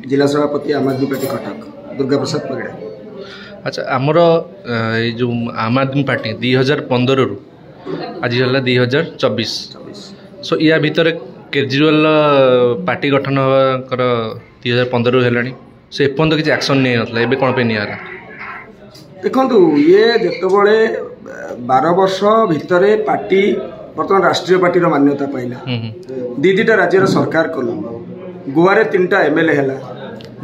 जिला सभापति आम आदमी पार्टी कटक दुर्गा प्रसाद पगड़ा। अच्छा आमर ये जो आम आदमी पार्टी 2015 रु आज है 2024 सो या भितर केजरीवाल पार्टी गठन कर 2015 रु है सो एपर्त किसी एक्शन नहीं नाला एवं कौन पे नहीं देखु ये जिते 12 वर्ष भितर पार्टी बर्तमान राष्ट्रीय पार्टी मान्यता पाइला दीटा राज्य सरकार कलु गोवा रे 3टा एमएलए है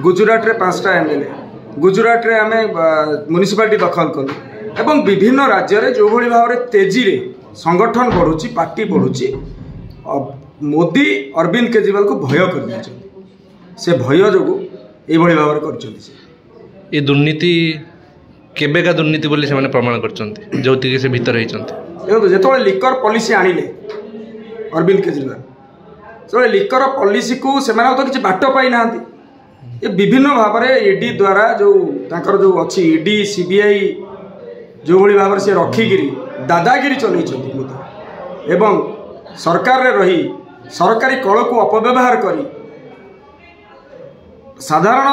गुजरात रे 5टा एमएलए गुजरात रे आमे म्युनिसिपालिटी दखल कलु एवं विभिन्न राज्य रे जो भली भाव रे तेजी रे संगठन बढ़ुची पार्टी बढ़ुची मोदी अरविंद केजरीवाल को भय कर दिया से भय जोगु ए भली भाव रे करचंती ये दुर्नीति केबे का दुर्नीति बोली से माने प्रमाण करचंती जोति से भीतर होइचंती देखो जो लिकर पॉलिसी आनिले अरविंद केजरीवाल जो लिकर पॉलिसी को से तो किसी बाट पाई ना ये विभिन्न भाव में ईडी द्वारा जो तांकर जो अच्छी ईडी सीबीआई जो भली भाव से रखिकी दादागिरी चलई एवं सरकार रे रही सरकारी कल को अपव्यवहार करी साधारण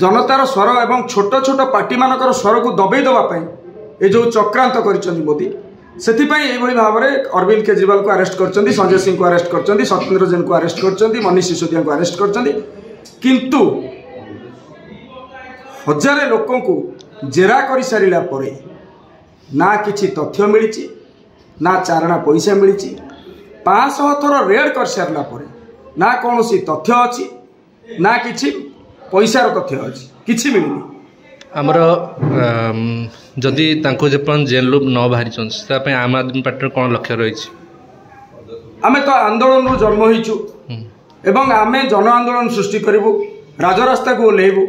जनतार स्वर एवं छोट छोट पार्टी मानकर स्वर को दबे दवाई ये जो चक्रांत कर मोदी से भाव में अरविंद केजरीवाल को अरेस्ट कर संजय सिंह को अरेस्ट कर सत्येंद्र जैन को अरेस्ट कर मनीष सिसोदिया को अरेस्ट कर किंतु हजार लोक को जेरा कर सारा पर ना किसी तथ्य मिली ना चारणा पैसा मिली 500 थर रेड कर सारा पर ना कौन तथ्य अच्छी ना कि पैसार तथ्य अच्छी किसी मिलनी आमर जदि जेल न बाहरी आम आदमी पार्टी कौन लक्ष्य रही आमे तो आंदोलन जन्म होइचु एवं आमे जन आंदोलन सृष्टि करिवु राजरास्ता को ओल्हेबु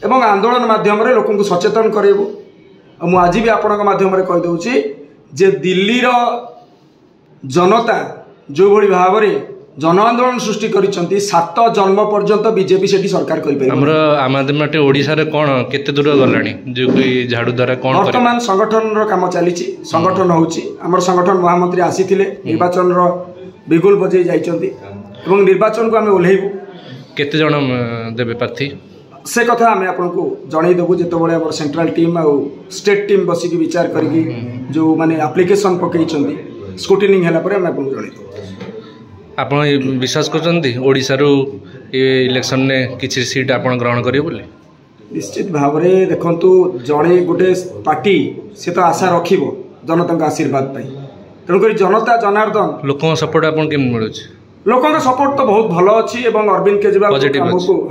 एवं आंदोलन माध्यम रे लोकन को सचेतन करेबु मु आज भी आपनक माध्यम रे कहि दउची जे दिल्ली रो जनता जो भली भाव रे जन आंदोलन सृष्टि करिसंती 7 जन्म पर्यंत बीजेपी सेठी सरकार करि पाइ हमर आम आदमी पार्टी ओडिसा रे कोन केते दूर गलानी जो कोई झाड़ू द्वारा कोन वर्तमान संगठन रो काम चलीची संगठन होउची हमर संगठन महामंत्री आसीथिले निर्वाचन रो बिगुल बजै जाइचंती एवं निर्वाचन को हमें ओल्हेबु केते जण देबे प्रार्थी से कथा हमें आपन को जणै देबु जेतो बळे हमर सेंट्रल टीम आ स्टेट टीम बसी की विचार करके जो माने एप्लीकेशन पकैचंती स्क्रूटिनिंग हैला पर हम आपन जणै आप विश्वास कर इलेक्शन ने किसी सीट आप ग्रहण करेंगे बोले निश्चित भाव में देखु जड़े गोटे पार्टी से तो आशा रखिब जनता आशीर्वाद तेणुक जनता जनार्दन लोक सपोर्ट आप मिलूँ लोक सपोर्ट तो बहुत भल अच्छी अरविंद केजरीवाल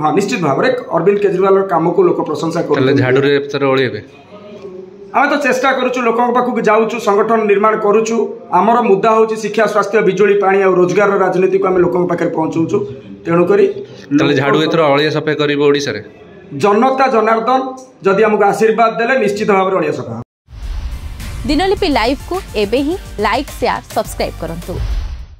हाँ निश्चित भाव में अरविंद केजरीवाल काम को लोक प्रशंसा कर झाड़ू आम तो चेष्टा करुचु लोक पाखक जाऊँ संगठन निर्माण करुचु आमर मुद्दा हूँ शिक्षा स्वास्थ्य बिजुली पानी और रोजगार राजनीति को आम लोक पाखे पहुँचाऊँ तेणुक झाड़ू एथर अलिया सफाई कर जनता जनार्दन जदि आमको आशीर्वाद देले निश्चित भाव में अलिया सफा। दिनलिपि लाइव को एबे ही लाइक शेयर सब्सक्राइब करंतु।